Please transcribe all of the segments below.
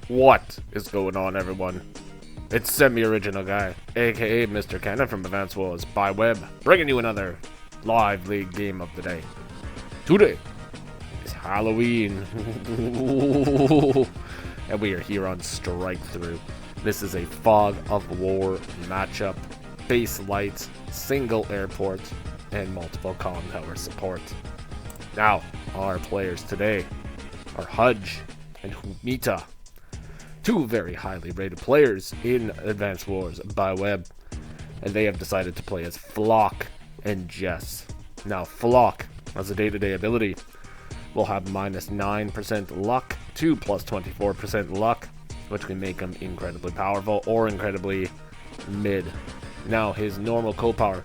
What is going on, everyone? It's semi-original guy, aka Mr. Cannon from Advanced Wars by Web, bringing you another live league game of the day. Today is Halloween, and we are here on Strike Through. This is a fog of war matchup, base lights, single airport, and multiple comm tower support. Now, our players today are Hudge and Humita, two very highly rated players in Advanced Wars by Web, and they have decided to play as Flock and Jess. Now, Flock, as a day-to-day ability, will have minus 9% luck to plus 24% luck, which can make him incredibly powerful or incredibly mid. Now, his normal co-power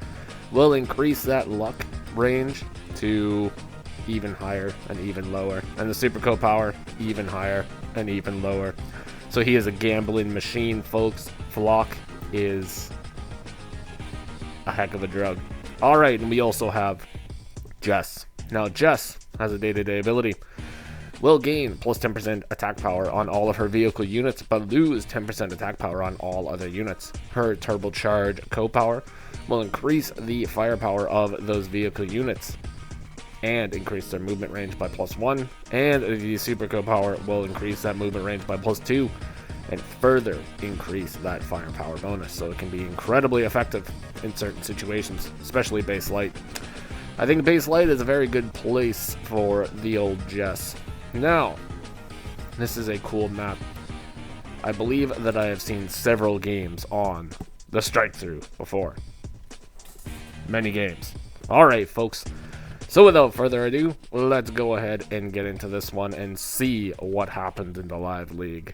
will increase that luck range to even higher and even lower, and the super co-power even higher and even lower. So he is a gambling machine, folks. Flock is a heck of a drug. Alright, and we also have Jess. Now, Jess has a day-to-day ability. Will gain plus 10% attack power on all of her vehicle units, but lose 10% attack power on all other units. Her turbocharge co-power will increase the firepower of those vehicle units and increase their movement range by +1, and the super co-power will increase that movement range by +2 and further increase that firepower bonus, so it can be incredibly effective in certain situations, especially base light. I think base light is a very good place for the old Jess. Now, this is a cool map. I believe that I have seen several games on the Strike Through before. Many games. Alright, folks. So without further ado, let's go ahead and get into this one and see what happened in the live league.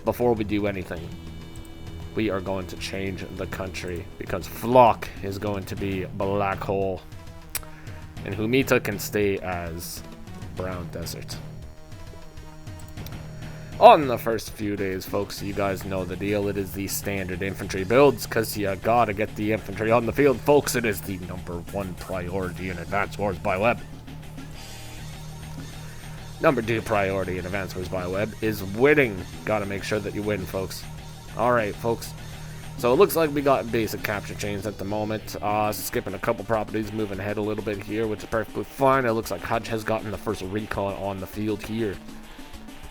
Before we do anything, we are going to change the country because Flock is going to be Black Hole and Humita can stay as Brown Desert. On the first few days, folks, you guys know the deal. It is the standard infantry builds, because you gotta get the infantry on the field, folks. It is the #1 priority in Advanced Wars by Web. #2 priority in Advanced Wars by Web is winning. Gotta make sure that you win, folks. Alright, folks. So it looks like we got basic capture chains at the moment. Skipping a couple properties, moving ahead a little bit here, which is perfectly fine. It looks like Hudge has gotten the first recon on the field here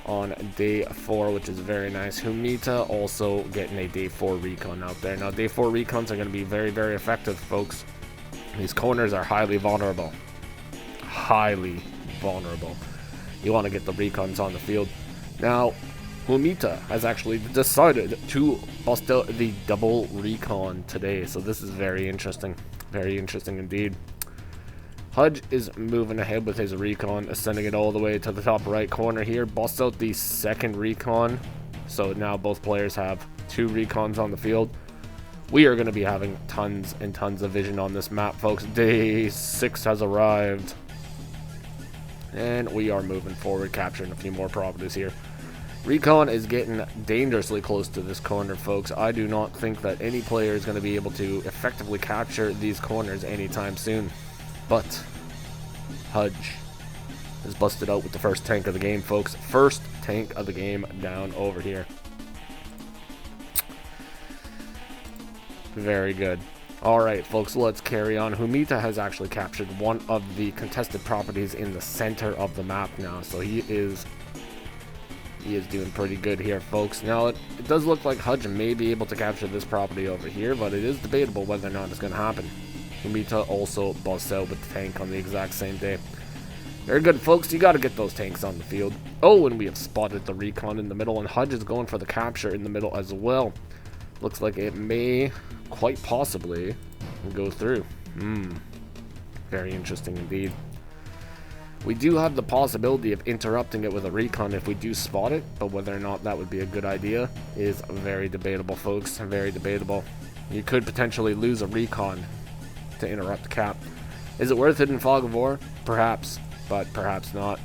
on day 4, which is very nice. Humita also getting a day 4 recon out there. Now, day 4 recons are going to be very, very effective, folks. These corners are highly vulnerable. Highly vulnerable. You want to get the recons on the field. Now, Humita has actually decided to bust out the double recon today, so this is very interesting. Very interesting indeed. Hudge is moving ahead with his recon, sending it all the way to the top right corner here. Busts out the second recon. So now both players have 2 recons on the field. We are going to be having tons and tons of vision on this map, folks. Day 6 has arrived. And we are moving forward, capturing a few more properties here. Recon is getting dangerously close to this corner, folks. I do not think that any player is going to be able to effectively capture these corners anytime soon. But Hudge is busted out with the first tank of the game, folks. First tank of the game down over here. Very good. Alright, folks, let's carry on. Humita has actually captured one of the contested properties in the center of the map now. So he is doing pretty good here, folks. Now, it does look like Hudge may be able to capture this property over here, but it is debatable whether or not it's going to happen. Humita also busts out with the tank on the exact same day. Very good, folks. You got to get those tanks on the field. Oh, and we have spotted the recon in the middle, and Hudge is going for the capture in the middle as well. Looks like it may quite possibly go through. Very interesting indeed. We do have the possibility of interrupting it with a recon if we do spot it, but whether or not that would be a good idea is very debatable, folks. Very debatable. You could potentially lose a recon to interrupt cap. Is it worth it in Fog of War? Perhaps, but perhaps not.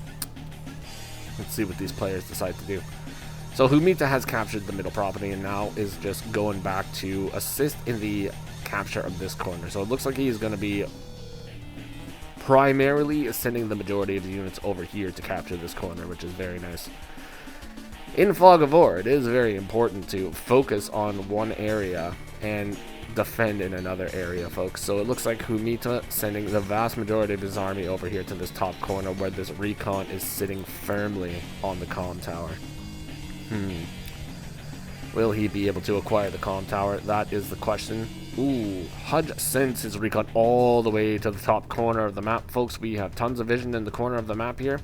Let's see what these players decide to do. So Humita has captured the middle property and now is just going back to assist in the capture of this corner. So it looks like he's going to be primarily sending the majority of the units over here to capture this corner, which is very nice. In Fog of War, it is very important to focus on one area and defend in another area, folks. So it looks like Humita sending the vast majority of his army over here to this top corner where this recon is sitting firmly on the comm tower. Will he be able to acquire the comm tower? That is the question. Ooh, Hudge sends his recon all the way to the top corner of the map, folks. We have tons of vision in the corner of the map here.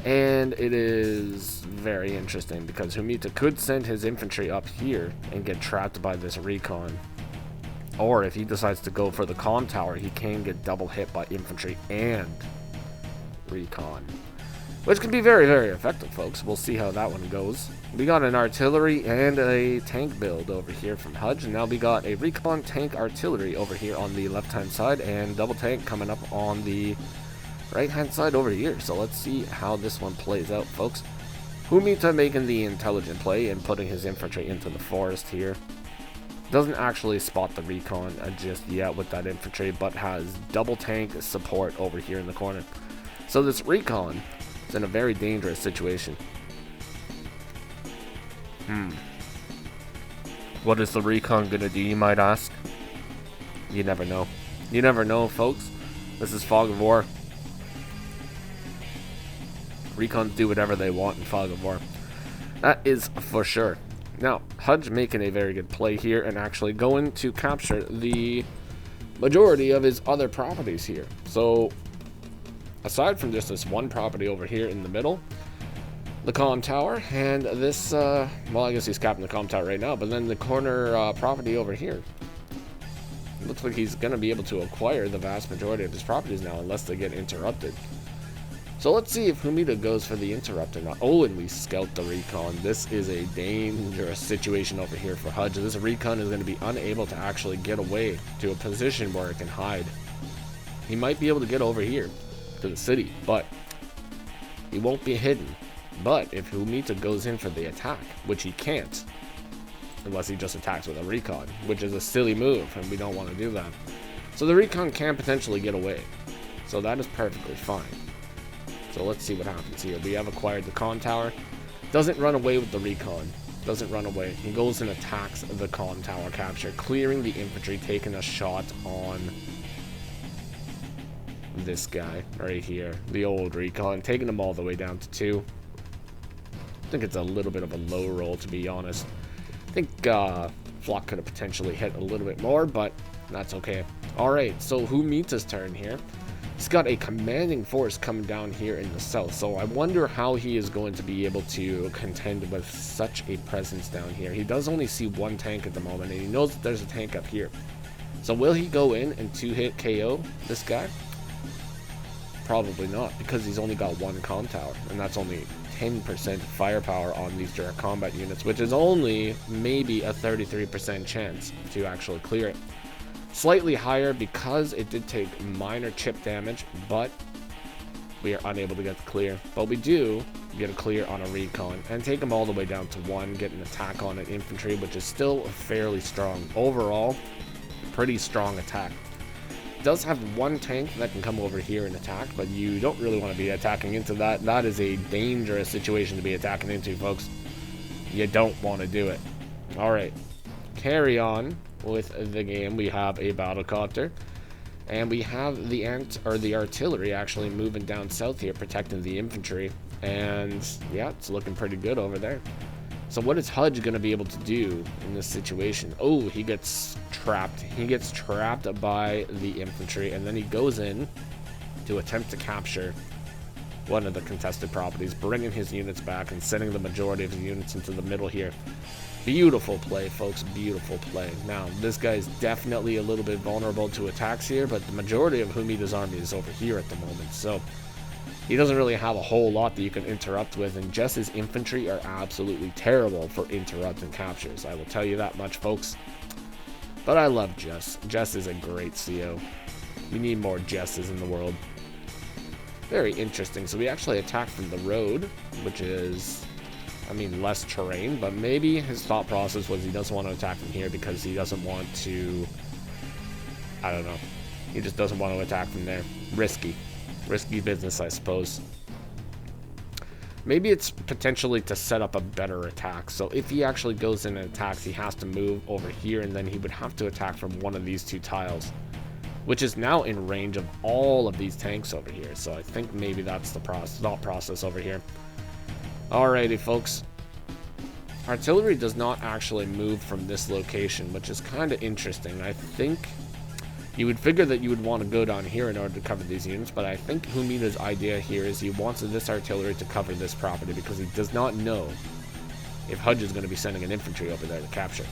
And it is very interesting because Humita could send his infantry up here and get trapped by this recon. Or if he decides to go for the comm tower, he can get double hit by infantry and recon. Which can be very, very effective, folks. We'll see how that one goes. We got an artillery and a tank build over here from Hudge. And now we got a recon tank artillery over here on the left-hand side and double tank coming up on the right-hand side over here. So let's see how this one plays out, folks. Humita making the intelligent play and putting his infantry into the forest here. Doesn't actually spot the recon just yet with that infantry, but has double tank support over here in the corner. So this recon is in a very dangerous situation. What is the recon gonna do, you might ask? You never know. You never know, folks. This is Fog of War. Recons do whatever they want in Fog of War. That is for sure. Now, Hudge making a very good play here and actually going to capture the majority of his other properties here. So, aside from just this one property over here in the middle, the comm tower, and this, well, I guess he's capping the comm tower right now, but then the corner property over here. It looks like he's going to be able to acquire the vast majority of his properties now unless they get interrupted. So let's see if Humita goes for the interrupt or not. Oh, and we scout the recon. This is a dangerous situation over here for Hudge. This recon is going to be unable to actually get away to a position where it can hide. He might be able to get over here to the city, but he won't be hidden. But if Humita goes in for the attack, which he can't, unless he just attacks with a recon, which is a silly move, and we don't want to do that. So the recon can potentially get away. So that is perfectly fine. So let's see what happens here. We have acquired the comm tower. Doesn't run away with the recon. Doesn't run away. He goes and attacks the comm tower capture, clearing the infantry, taking a shot on this guy right here. The old recon, taking them all the way down to 2. I think it's a little bit of a low roll, to be honest. I think Flock could have potentially hit a little bit more, but that's okay. Alright, so Humita's turn here. He's got a commanding force coming down here in the south, so I wonder how he is going to be able to contend with such a presence down here. He does only see one tank at the moment, and he knows that there's a tank up here. So will he go in and 2-hit KO this guy? Probably not, because he's only got one comm tower, and that's only 10% firepower on these direct combat units, which is only maybe a 33% chance to actually clear it. Slightly higher because it did take minor chip damage, but we are unable to get the clear. But we do get a clear on a recon and take them all the way down to 1, get an attack on an infantry, which is still fairly strong. Overall, pretty strong attack. It does have one tank that can come over here and attack, but you don't really want to be attacking into that. That is a dangerous situation to be attacking into, folks. You don't want to do it. Alright, carry on with the game. We have a battlecopter, and we have the artillery actually moving down south here, protecting the infantry, and yeah, it's looking pretty good over there. So what is Hudge going to be able to do in this situation? Oh, he gets trapped. He gets trapped by the infantry, and then he goes in to attempt to capture one of the contested properties, bringing his units back and sending the majority of the units into the middle here. Beautiful play, folks. Beautiful play. Now, this guy is definitely a little bit vulnerable to attacks here, but the majority of Humita's army is over here at the moment, so he doesn't really have a whole lot that you can interrupt with, and Jess's infantry are absolutely terrible for interrupting captures. I will tell you that much, folks. But I love Jess. Jess is a great CO. We need more Jesses in the world. Very interesting. So we actually attack from the road, which is, I mean, less terrain, but maybe his thought process was he doesn't want to attack from here because he doesn't want to, I don't know. He just doesn't want to attack from there. Risky business, I suppose. Maybe it's potentially to set up a better attack. So if he actually goes in and attacks, he has to move over here, and then he would have to attack from one of these two tiles, which is now in range of all of these tanks over here. So I think maybe that's the thought process over here. Alrighty, folks. Artillery does not actually move from this location, which is kind of interesting. I think you would figure that you would want to go down here in order to cover these units, but I think Humita's idea here is he wants this artillery to cover this property because he does not know if Hudge is going to be sending an infantry over there to capture.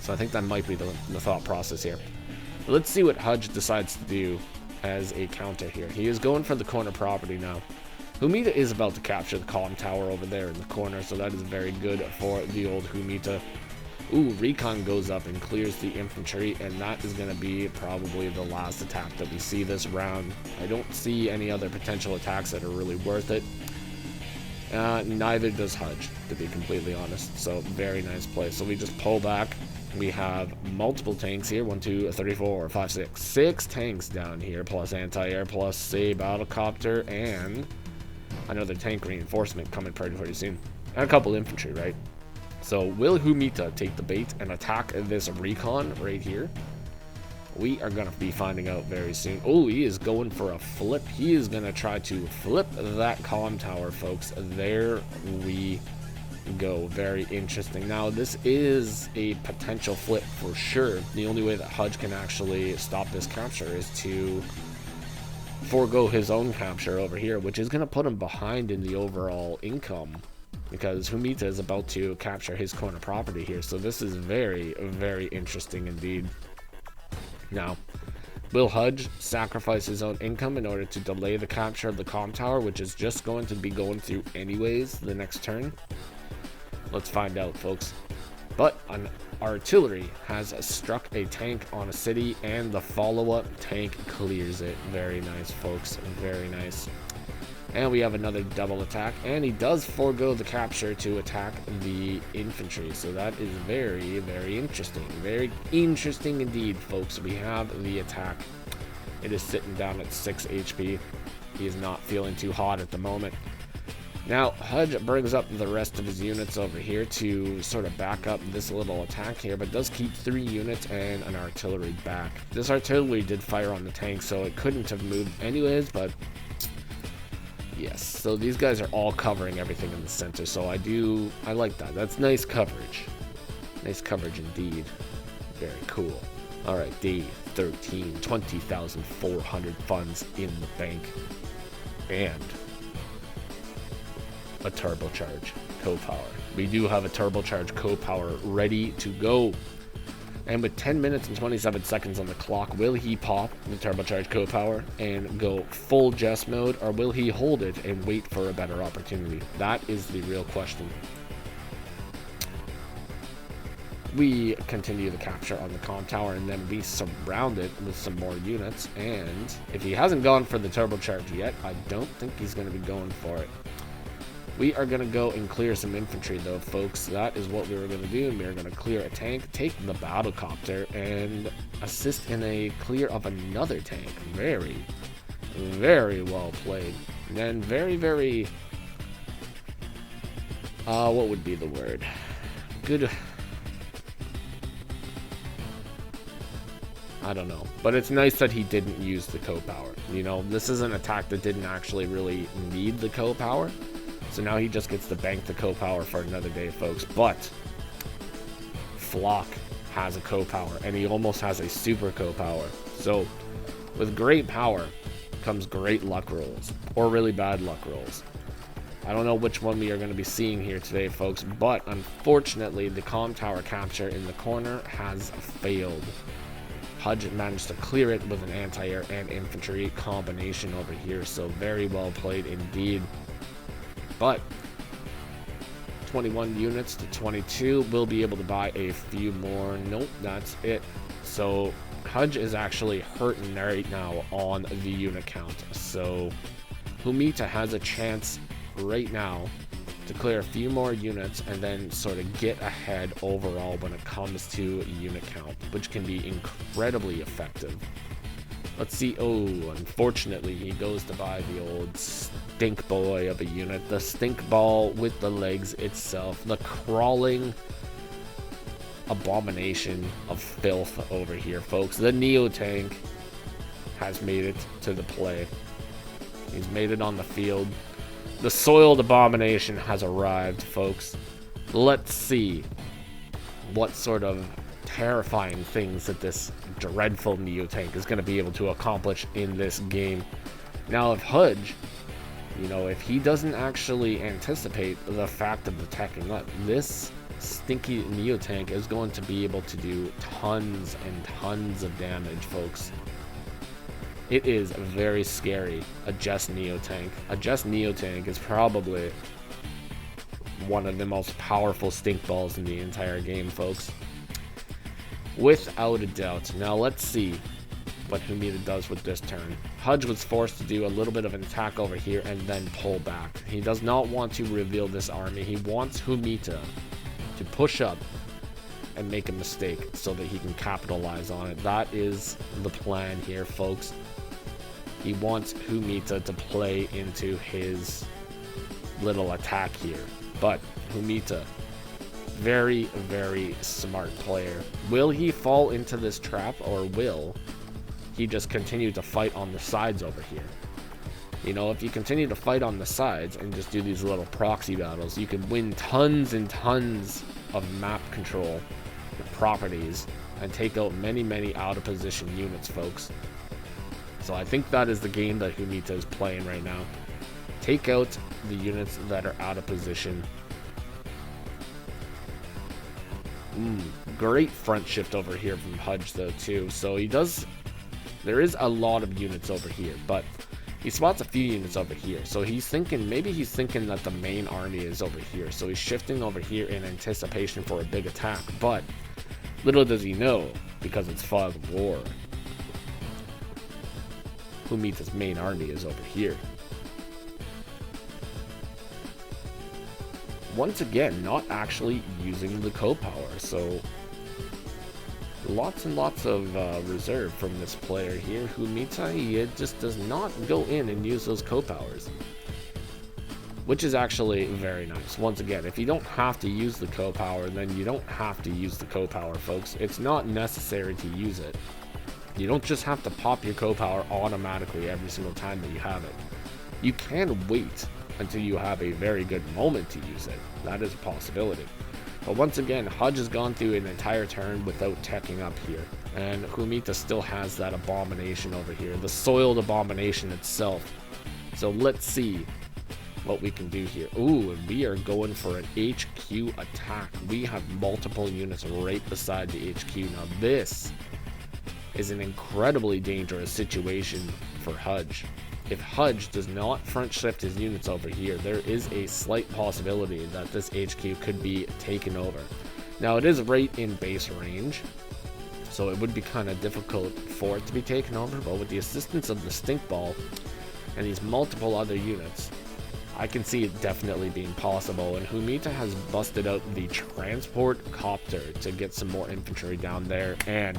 So I think that might be the thought process here. But let's see what Hudge decides to do as a counter here. He is going for the corner property now. Humita is about to capture the column tower over there in the corner, so that is very good for the old Humita. Ooh, recon goes up and clears the infantry, and that is going to be probably the last attack that we see this round. I don't see any other potential attacks that are really worth it. Neither does Hudge, to be completely honest. So very nice play. So we just pull back. We have multiple tanks here. 1, 2, 3, 4, 5, 6. 6 tanks down here, plus anti-air, plus a battlecopter, and another tank reinforcement coming pretty soon. And a couple infantry, right? So will Humita take the bait and attack this recon right here? We are going to be finding out very soon. Oh, he is going for a flip. He is going to try to flip that column tower, folks. There we go. Very interesting. Now, this is a potential flip for sure. The only way that Hudge can actually stop this capture is to forego his own capture over here, which is going to put him behind in the overall income, because Humita is about to capture his corner property here. So this is very interesting indeed. Now, will Hudge sacrifice his own income in order to delay the capture of the comm tower, which is just going to be going through anyways the next turn? Let's find out, folks. But an artillery has struck a tank on a city, and the follow-up tank clears it. Very nice, folks. Very nice. And we have another double attack, and he does forego the capture to attack the infantry. So that is very interesting. Very interesting indeed, folks. We have the attack. It is sitting down at 6 HP. He is not feeling too hot at the moment. Now, Hudge brings up the rest of his units over here to sort of back up this little attack here, but does keep 3 units and an artillery back. This artillery did fire on the tank, so it couldn't have moved anyways, but yes, so these guys are all covering everything in the center, so I like that. That's nice coverage. Nice coverage indeed. Very cool. Alright, day 13, 20,400 funds in the bank. And a turbocharge co-power. We do have a turbocharge co-power ready to go. And with 10 minutes and 27 seconds on the clock, will he pop the turbocharge co-power and go full Jess mode, or will he hold it and wait for a better opportunity? That is the real question. We continue the capture on the comm tower, and then we surround it with some more units. And if he hasn't gone for the turbocharge yet, I don't think he's going to be going for it. We are going to go and clear some infantry, though, folks. That is what we were going to do. We are going to clear a tank, take the battlecopter, and assist in a clear of another tank. Very well played. And then very, what would be the word? Good. I don't know. But it's nice that he didn't use the co-power. You know, this is an attack that didn't actually really need the co-power. So now he just gets to bank the co-power for another day, folks. But Flock has a co-power, and he almost has a super co-power. So with great power comes great luck rolls, or really bad luck rolls. I don't know which one we are going to be seeing here today, folks, but unfortunately the comm tower capture in the corner has failed. Hudge managed to clear it with an anti-air and infantry combination over here, so very well played indeed. But 21 units to 22, we'll be able to buy a few more. Nope, that's it. So Hudge is actually hurting right now on the unit count. So Humita has a chance right now to clear a few more units and then sort of get ahead overall when it comes to unit count, which can be incredibly effective. Let's see. Oh, unfortunately, he goes to buy the old stink boy of a unit. The stink ball with the legs itself. The crawling abomination of filth over here, folks. The Neo tank has made it to the play. He's made it on the field. The soiled abomination has arrived, folks. Let's see what sort of terrifying things that this dreadful Neo tank is going to be able to accomplish in this game. Now, if Hudge, you know, if he doesn't actually anticipate the fact of attacking up, this stinky Neo tank is going to be able to do tons and tons of damage, folks. It is very scary. A Just Neo tank. A Just Neo tank is probably one of the most powerful stink balls in the entire game, folks. Without a doubt. Now let's see what Humita does with this turn. Hudge was forced to do a little bit of an attack over here and then pull back. He does not want to reveal this army. He wants Humita to push up and make a mistake so that he can capitalize on it. That is the plan here, folks. He wants Humita to play into his little attack here. But Humita, very, very smart player. Will he fall into this trap, or will he just continue to fight on the sides over here? You know, if you continue to fight on the sides and just do these little proxy battles, you can win tons and tons of map control properties and take out many, many out of position units, folks. So I think that is the game that Humita is playing right now. Take out the units that are out of position. Great front shift over here from Hudge though too. So he does, there is a lot of units over here, but he spots a few units over here. So he's thinking, maybe he's thinking that the main army is over here. So he's shifting over here in anticipation for a big attack. But little does he know, because it's Fog of War, Humita's main army is over here. Once again, not actually using the co-power, so lots and lots of reserve from this player here. Humita, he just does not go in and use those co-powers, which is actually very nice. Once again, if you don't have to use the co-power, then you don't have to use the co-power, folks. It's not necessary to use it. You don't just have to pop your co-power automatically every single time that you have it. You can wait until you have a very good moment to use it. That is a possibility. But once again, Hudge has gone through an entire turn without teching up here. And Humita still has that abomination over here, the soiled abomination itself. So let's see what we can do here. Ooh, we are going for an HQ attack. We have multiple units right beside the HQ. Now this is an incredibly dangerous situation for Hudge. If Hudge does not front shift his units over here, there is a slight possibility that this HQ could be taken over. Now it is right in base range, so it would be kind of difficult for it to be taken over, but with the assistance of the stink ball and these multiple other units, I can see it definitely being possible. And Humita has busted out the transport copter to get some more infantry down there, and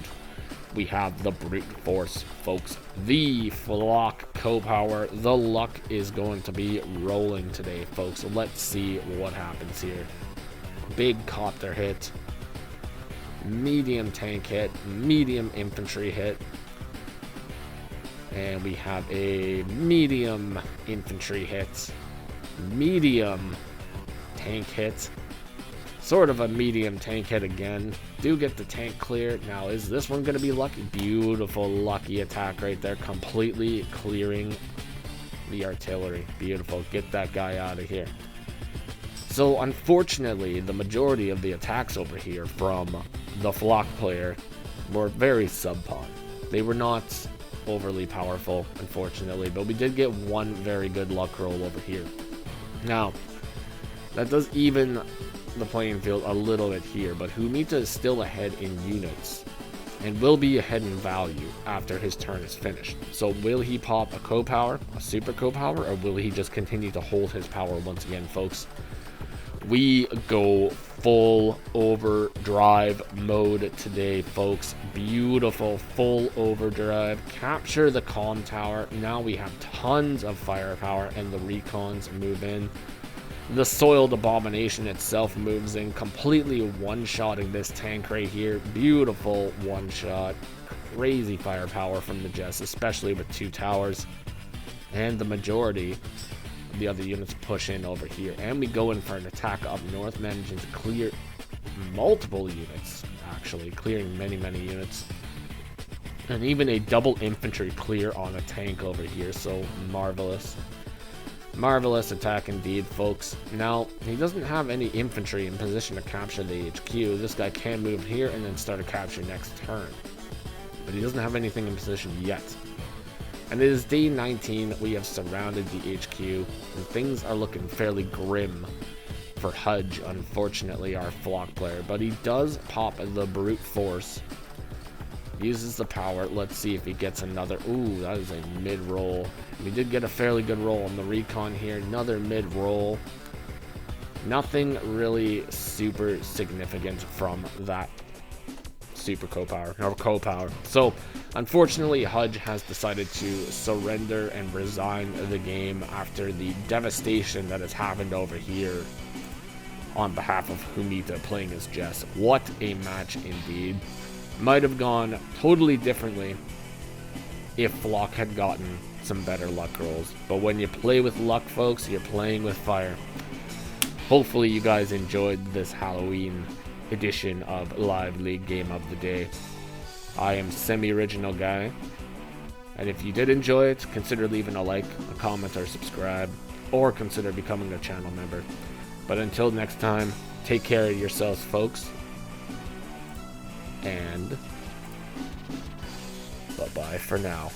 we have the brute force, folks. The flock co-power. The luck is going to be rolling today, folks. Let's see what happens here. Big copter hit, medium tank hit, medium infantry hit, and we have a medium infantry hit, medium tank hit, sort of a medium tank hit again. Do get the tank clear. Now, is this one going to be lucky? Beautiful lucky attack right there, completely clearing the artillery. Beautiful. Get that guy out of here. So unfortunately, the majority of the attacks over here from the flock player were very subpar. They were not overly powerful, unfortunately, but we did get one very good luck roll over here. Now, that does even the playing field a little bit here, but Humita is still ahead in units and will be ahead in value after his turn is finished. So will he pop a co-power, a super co-power, or will he just continue to hold his power once again, folks? We go full overdrive mode today, folks. Beautiful full overdrive. Capture the con tower. Now we have tons of firepower, and the recons move in. The soiled abomination itself moves in, completely one-shotting this tank right here. Beautiful one-shot. Crazy firepower from the Jess, especially with 2 towers. And the majority of the other units push in over here. And we go in for an attack up north, managing to clear multiple units, actually. Clearing many, many units. And even a double infantry clear on a tank over here, so marvelous. Marvelous attack indeed, folks. Now, he doesn't have any infantry in position to capture the HQ. This guy can move here and then start a capture next turn. But he doesn't have anything in position yet. And it is day 19. We have surrounded the HQ, and things are looking fairly grim for Hudge, unfortunately, our flock player. But he does pop the brute force. Uses the power. Let's see if he gets another. Ooh, that is a mid-roll. We did get a fairly good roll on the recon here. Another mid-roll. Nothing really super significant from that super co-power, or co-power. So, unfortunately, Hudge has decided to surrender and resign the game after the devastation that has happened over here on behalf of Humita playing as Jess. What a match indeed. Might have gone totally differently if Flock had gotten some better luck rolls. But when you play with luck, folks, you're playing with fire. Hopefully you guys enjoyed this Halloween edition of Live League Game of the Day. I am Semi-Original Guy. And if you did enjoy it, consider leaving a like, a comment, or subscribe. Or consider becoming a channel member. But until next time, take care of yourselves, folks. And bye-bye for now.